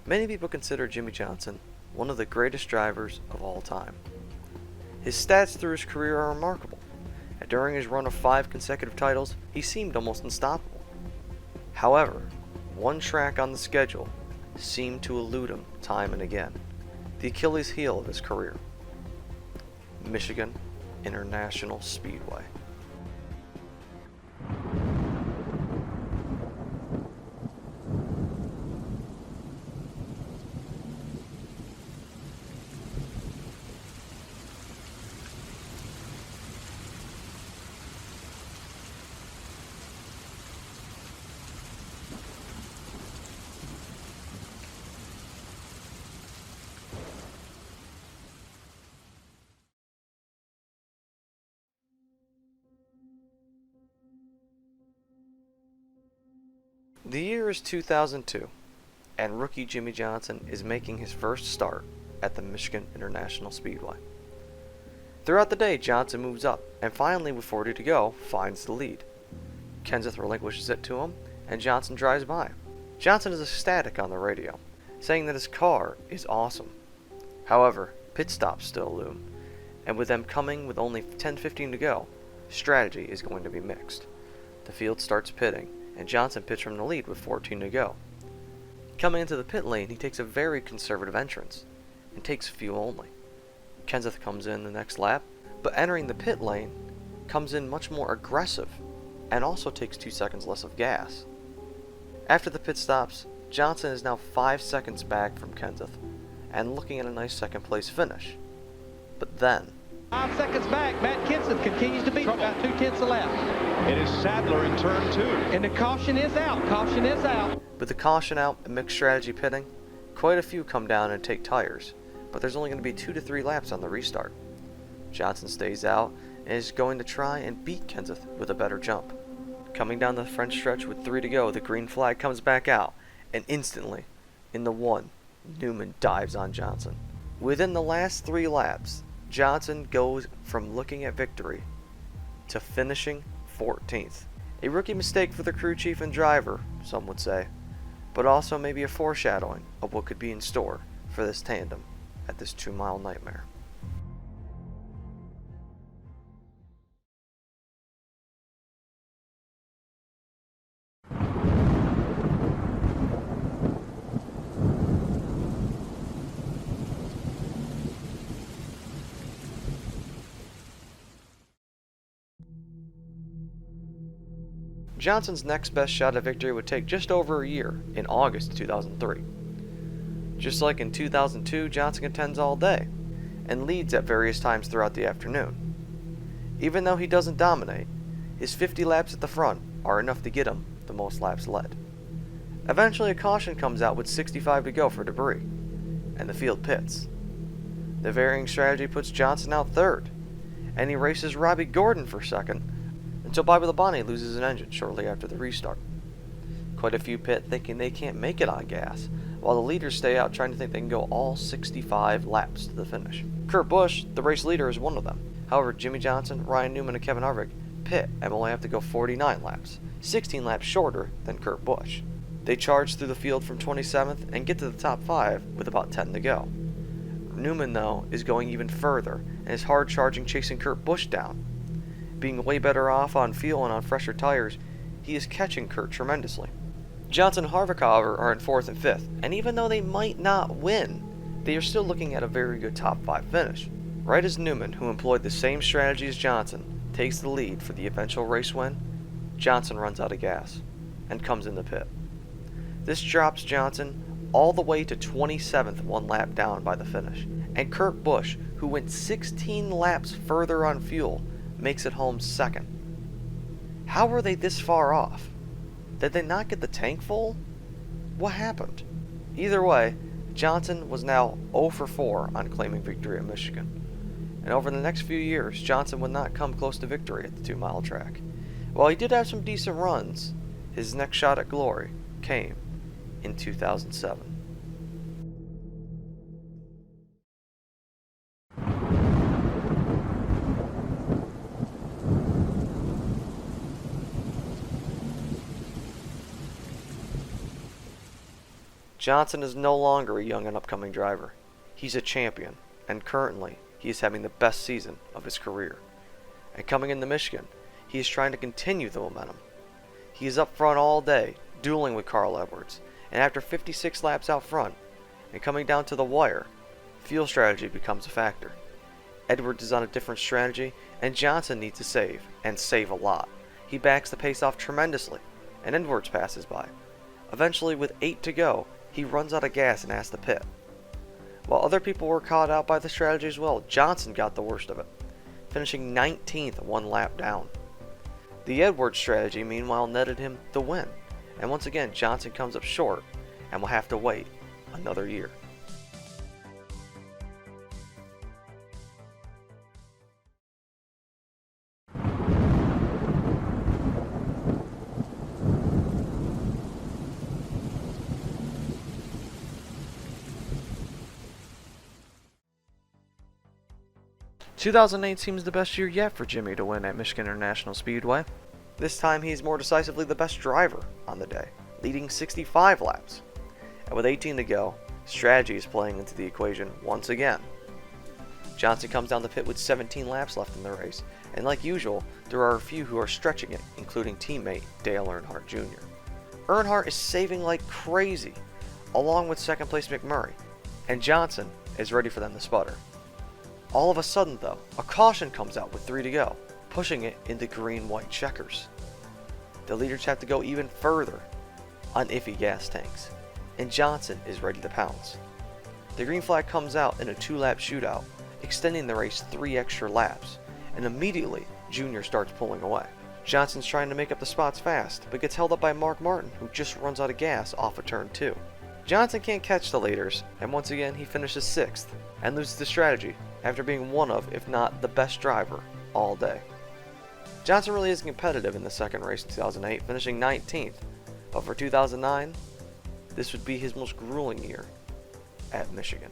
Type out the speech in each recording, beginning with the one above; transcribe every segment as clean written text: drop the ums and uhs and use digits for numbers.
Many people consider Jimmie Johnson one of the greatest drivers of all time. His stats through his career are remarkable, and during his run of 5 consecutive titles, he seemed almost unstoppable. However, one track on the schedule seemed to elude him time and again, the Achilles heel of his career: Michigan International Speedway. The year is 2002, and rookie Jimmie Johnson is making his first start at the Michigan International Speedway. Throughout the day, Johnson moves up, and finally, with 40 to go, finds the lead. Kenseth relinquishes it to him, and Johnson drives by. Johnson is ecstatic on the radio, saying that his car is awesome. However, pit stops still loom, and with them coming with only 10-15 to go, strategy is going to be mixed. The field starts pitting, and Johnson pits from the lead with 14 to go. Coming into the pit lane, he takes a very conservative entrance and takes fuel only. Kenseth comes in the next lap, but entering the pit lane, comes in much more aggressive and also takes 2 seconds less of gas. After the pit stops, Johnson is now 5 seconds back from Kenseth and looking at a nice second place finish. But then, 5 seconds back, Matt Kenseth continues to beat him about 2/10 a lap. It is Sadler in turn 2. And the caution is out. Caution is out. with the caution out and mixed strategy pitting, quite a few come down and take tires, but there's only going to be 2 to 3 laps on the restart. Johnson stays out and is going to try and beat Kenseth with a better jump. Coming down the French stretch with 3 to go, the green flag comes back out, and instantly, in the 1, Newman dives on Johnson. Within the last 3 laps, Johnson goes from looking at victory to finishing 14th. A rookie mistake for the crew chief and driver, some would say, but also maybe a foreshadowing of what could be in store for this tandem at this 2-mile nightmare. Johnson's next best shot at victory would take just over a year, in August 2003. Just like in 2002, Johnson contends all day, and leads at various times throughout the afternoon. Even though he doesn't dominate, his 50 laps at the front are enough to get him the most laps led. Eventually a caution comes out with 65 to go for debris, and the field pits. The varying strategy puts Johnson out third, and he races Robbie Gordon for second, until Bobby Labonte loses an engine shortly after the restart. Quite a few pit thinking they can't make it on gas, while the leaders stay out trying to think they can go all 65 laps to the finish. Kurt Busch, the race leader, is one of them. However, Jimmie Johnson, Ryan Newman, and Kevin Harvick pit and will only have to go 49 laps, 16 laps shorter than Kurt Busch. They charge through the field from 27th and get to the top 5 with about 10 to go. Newman, though, is going even further and is hard charging, chasing Kurt Busch down. Being way better off on fuel and on fresher tires, he is catching Kurt tremendously. Johnson and Harvick, however, are in 4th and 5th, and even though they might not win, they are still looking at a very good top 5 finish. Right as Newman, who employed the same strategy as Johnson, takes the lead for the eventual race win, Johnson runs out of gas and comes in the pit. This drops Johnson all the way to 27th, 1 lap down by the finish, and Kurt Busch, who went 16 laps further on fuel, makes it home second. How were they this far off? Did they not get the tank full? What happened? Either way, Johnson was now 0 for 4 on claiming victory at Michigan. And over the next few years, Johnson would not come close to victory at the 2-mile track. While he did have some decent runs, his next shot at glory came in 2007. Johnson is no longer a young and upcoming driver. He's a champion, and currently, he is having the best season of his career. And coming into Michigan, he is trying to continue the momentum. He is up front all day, dueling with Carl Edwards, and after 56 laps out front, and coming down to the wire, fuel strategy becomes a factor. Edwards is on a different strategy, and Johnson needs to save, and save a lot. He backs the pace off tremendously, and Edwards passes by. Eventually, with 8 to go, he runs out of gas and has to pit. While other people were caught out by the strategy as well, Johnson got the worst of it, finishing 19th 1 lap down. The Edwards strategy, meanwhile, netted him the win, and once again Johnson comes up short and will have to wait another year. "2008 seems the best year yet for Jimmie to win at Michigan International Speedway. This time he's more decisively the best driver on the day, leading 65 laps. And with 18 to go, strategy is playing into the equation once again. Johnson comes down the pit with 17 laps left in the race, and like usual, there are a few who are stretching it, including teammate Dale Earnhardt Jr. Earnhardt is saving like crazy, along with second place McMurray, and Johnson is ready for them to sputter. All of a sudden though, a caution comes out with 3 to go, pushing it into green-white checkers. The leaders have to go even further on iffy gas tanks, and Johnson is ready to pounce. The green flag comes out in a 2-lap shootout, extending the race 3 extra laps, and immediately Junior starts pulling away. Johnson's trying to make up the spots fast, but gets held up by Mark Martin, who just runs out of gas off of turn 2. Johnson can't catch the leaders, and once again he finishes 6th, and loses the strategy after being one of, if not the best driver, all day. Johnson really is competitive in the second race in 2008, finishing 19th, but for 2009, this would be his most grueling year at Michigan.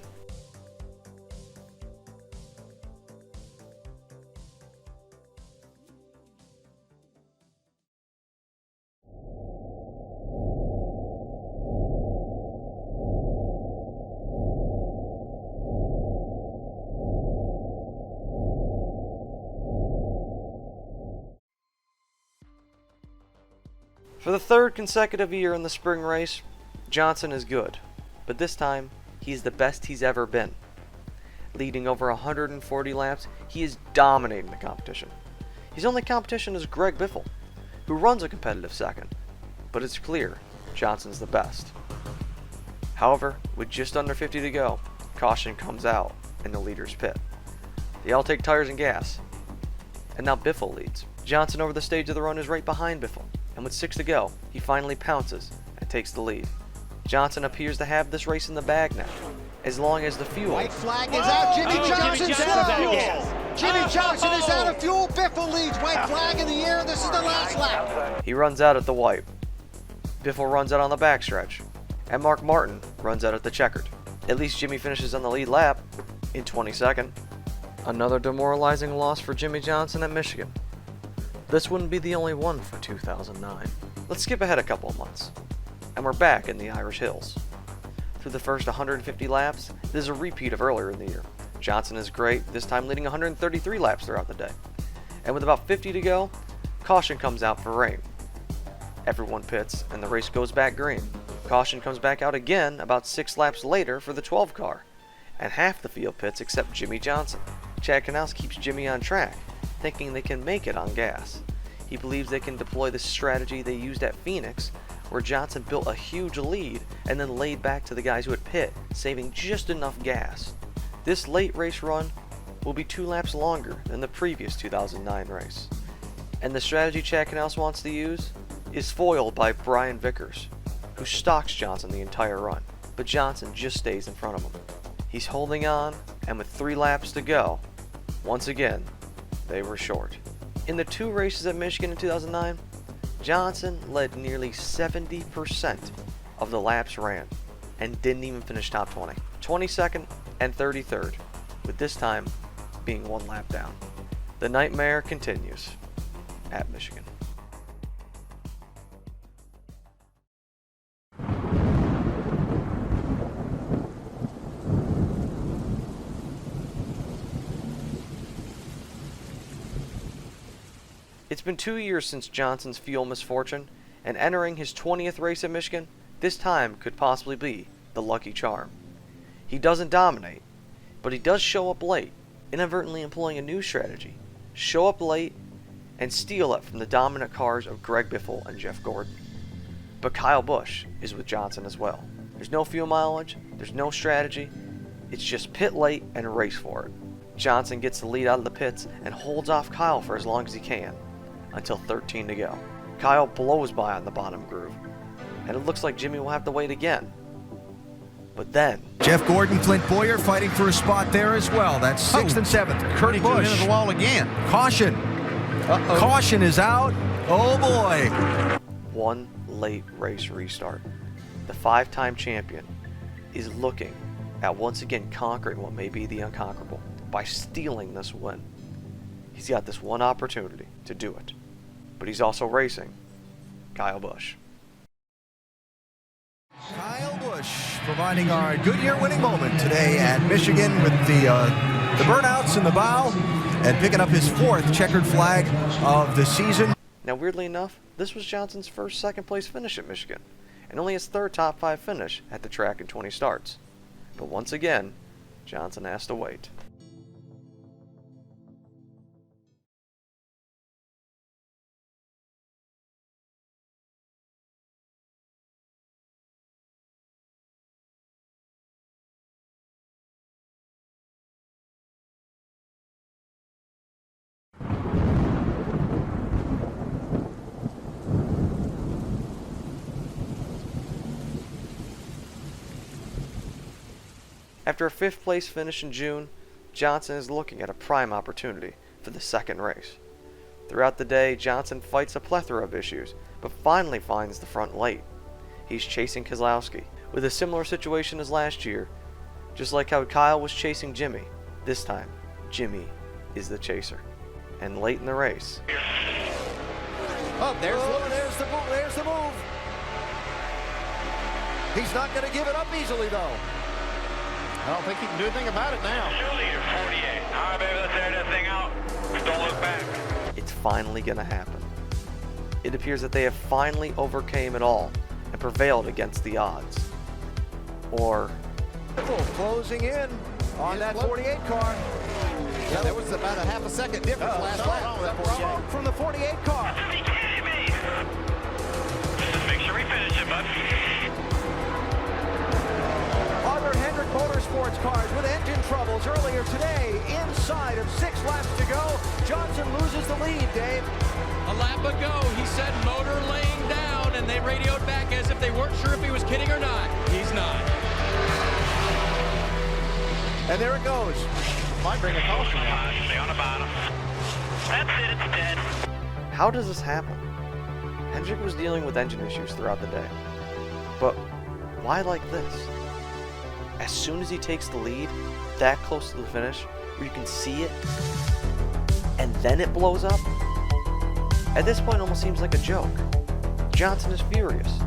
For the third consecutive year in the spring race, Johnson is good, but this time, he's the best he's ever been. Leading over 140 laps, he is dominating the competition. His only competition is Greg Biffle, who runs a competitive second, but it's clear Johnson's the best. However, with just under 50 to go, caution comes out and the leaders pit. They all take tires and gas, and now Biffle leads. Johnson over the stage of the run is right behind Biffle, and with 6 to go, he finally pounces and takes the lead. Johnson appears to have this race in the bag now, as long as the fuel... White flag is out. Jimmie Johnson's out of fuel. Jimmie Johnson is out of fuel. Biffle leads. White flag in the air. This is the last lap. He runs out at the white. Biffle runs out on the backstretch, and Mark Martin runs out at the checkered. At least Jimmie finishes on the lead lap in 22nd. Another demoralizing loss for Jimmie Johnson at Michigan. This wouldn't be the only one for 2009. Let's skip ahead a couple of months, and we're back in the Irish Hills. Through the first 150 laps, this is a repeat of earlier in the year. Johnson is great, this time leading 133 laps throughout the day. And with about 50 to go, caution comes out for rain. Everyone pits, and the race goes back green. Caution comes back out again about 6 laps later for the 12 car, and half the field pits except Jimmie Johnson. Chad Knaus keeps Jimmie on track, thinking they can make it on gas. He believes they can deploy the strategy they used at Phoenix, where Johnson built a huge lead and then laid back to the guys who had pit, saving just enough gas. This late race run will be 2 laps longer than the previous 2009 race. And the strategy Chad Knaus wants to use is foiled by Brian Vickers, who stalks Johnson the entire run, but Johnson just stays in front of him. He's holding on, and with 3 laps to go, once again, they were short. In the 2 races at Michigan in 2009, Johnson led nearly 70% of the laps ran and didn't even finish top 20. 22nd and 33rd, with this time being 1 lap down. The nightmare continues at Michigan. It's been 2 years since Johnson's fuel misfortune, and entering his 20th race at Michigan, this time could possibly be the lucky charm. He doesn't dominate, but he does show up late, inadvertently employing a new strategy. Show up late and steal it from the dominant cars of Greg Biffle and Jeff Gordon. But Kyle Busch is with Johnson as well. There's no fuel mileage, there's no strategy, it's just pit late and race for it. Johnson gets the lead out of the pits and holds off Kyle for as long as he can, until 13 to go. Kyle blows by on the bottom groove, and it looks like Jimmie will have to wait again. But then, Jeff Gordon, Clint Boyer fighting for a spot there as well. That's 6th and 7th. Kurt Busch into the wall again. Caution. Caution is out. Oh boy. one late race restart. The 5-time champion is looking at once again conquering what may be the unconquerable by stealing this win. He's got this one opportunity to do it, but he's also racing Kyle Busch. Kyle Busch providing our Goodyear winning moment today at Michigan with the burnouts in the bow and picking up his 4th checkered flag of the season. Now, weirdly enough, this was Johnson's first second-place finish at Michigan, and only his 3rd top 5 finish at the track in 20 starts. But once again, Johnson has to wait. After a 5th place finish in June, Johnson is looking at a prime opportunity for the 2nd race. Throughout the day, Johnson fights a plethora of issues, but finally finds the front late. He's chasing Keselowski, with a similar situation as last year. Just like how Kyle was chasing Jimmie, this time, Jimmie is the chaser. And late in the race, Oh, there's the move. He's not going to give it up easily, though. I don't think he can do anything about it now. Leader 48. All right, baby, let's air that thing out. Don't look back. it's finally gonna happen. It appears that they have finally overcame it all and prevailed against the odds. Or closing in on that 48 car. Yeah, there was about a half a second difference last lap. From the 48 car. Are you kidding me? Just make sure we finish it, bud. Other Hendrick Motorsports cars with engine troubles earlier today. Inside of 6 laps to go, Johnson loses the lead, Dave. A lap ago, he said motor laying down, and they radioed back as if they weren't sure if he was kidding or not. He's not. And there it goes. Might bring a caution out. Stay on the bottom. That's it, it's dead. how does this happen? Hendrick was dealing with engine issues throughout the day. But why like this? As soon as he takes the lead, that close to the finish, where you can see it, and then it blows up? At this point, it almost seems like a joke. Johnson is furious.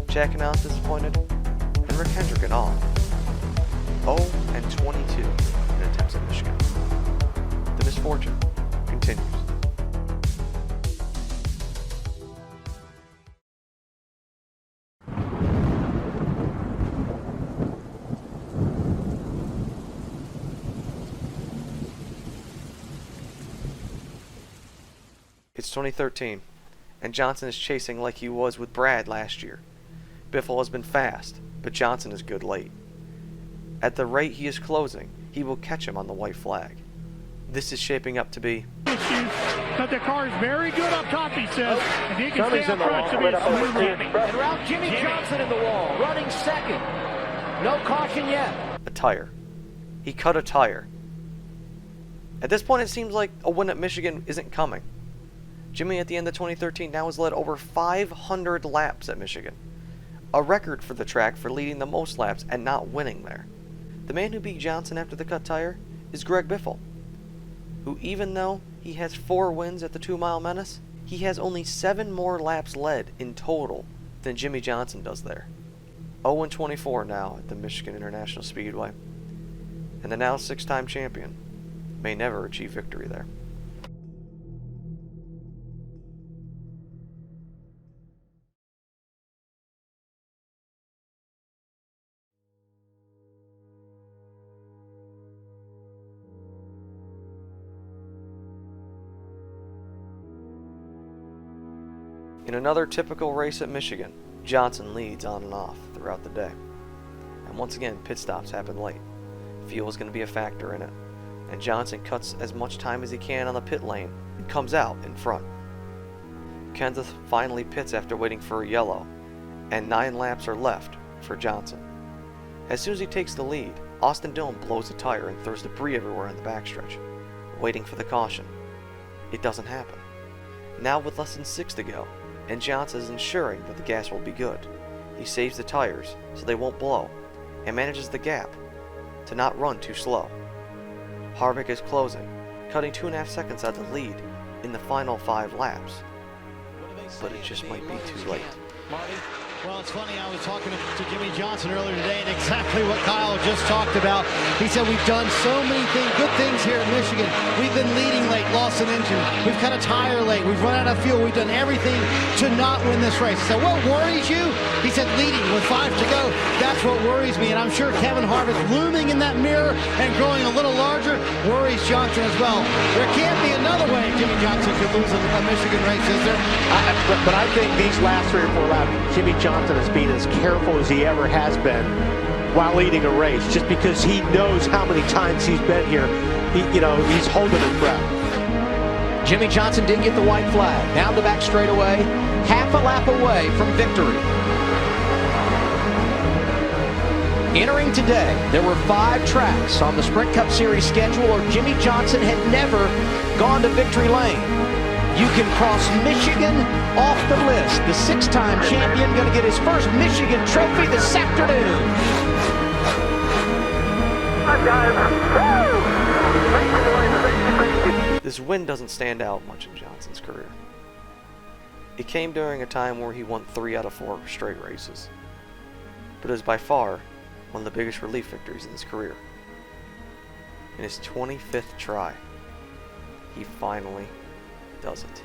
Checking out disappointed, and Rick Hendrick in awe. 0-22 in attempts at Michigan. The misfortune continues. It's 2013, and Johnson is chasing like he was with Brad last year. Biffle has been fast, but Johnson is good late. At the rate he is closing, he will catch him on the white flag. This is shaping up to be But the car is very good up top, he says. And he can stay up front to be a smooth landing. And around Jimmie Johnson in the wall, running second. No caution yet. a tire. He cut a tire. At this point, it seems like a win at Michigan isn't coming. Jimmie, at the end of 2013, now has led over 500 laps at Michigan, a record for the track for leading the most laps and not winning there. The man who beat Johnson after the cut tire is Greg Biffle, who, even though he has 4 wins at the 2 Mile Menace, he has only 7 more laps led in total than Jimmie Johnson does there. 0-24 now at the Michigan International Speedway, and the now 6-time champion may never achieve victory there. In another typical race at Michigan, Johnson leads on and off throughout the day. And once again, pit stops happen late. Fuel is going to be a factor in it, and Johnson cuts as much time as he can on the pit lane and comes out in front. Kenseth finally pits after waiting for a yellow, and 9 laps are left for Johnson. As soon as he takes the lead, Austin Dillon blows a tire and throws debris everywhere on the backstretch, waiting for the caution. It doesn't happen. Now with less than 6 to go, and Johnson is ensuring that the gas will be good, he saves the tires so they won't blow, and manages the gap to not run too slow. Harvick is closing, cutting 2.5 seconds out of the lead in the final 5 laps. But it just might be too late. Well, it's funny, I was talking to Jimmie Johnson earlier today, and exactly what Kyle just talked about. He said we've done so many good things here in Michigan. We've been leading late, lost an engine. We've cut a tire late. We've run out of fuel. We've done everything to not win this race. So what worries you? He said leading with 5 to go. That's what worries me, and I'm sure Kevin Harvick looming in that mirror and growing a little larger worries Johnson as well. There can't be another way Jimmie Johnson could lose a Michigan race, is there? But I think these last 3 or 4 laps, Jimmie Johnson has been as careful as he ever has been while leading a race, just because he knows how many times he's been here. He's holding his breath. Jimmie Johnson did get the white flag. Down the back straightaway, half a lap away from victory. Entering today, there were 5 tracks on the Sprint Cup Series schedule where Jimmie Johnson had never gone to victory lane. You can cross Michigan off the list. The 6-time champion going to get his first Michigan trophy this afternoon. This win doesn't stand out much in Johnson's career. It came during a time where he won 3 out of 4 straight races, but it is by far one of the biggest relief victories in his career. In his 25th try, he finally does it.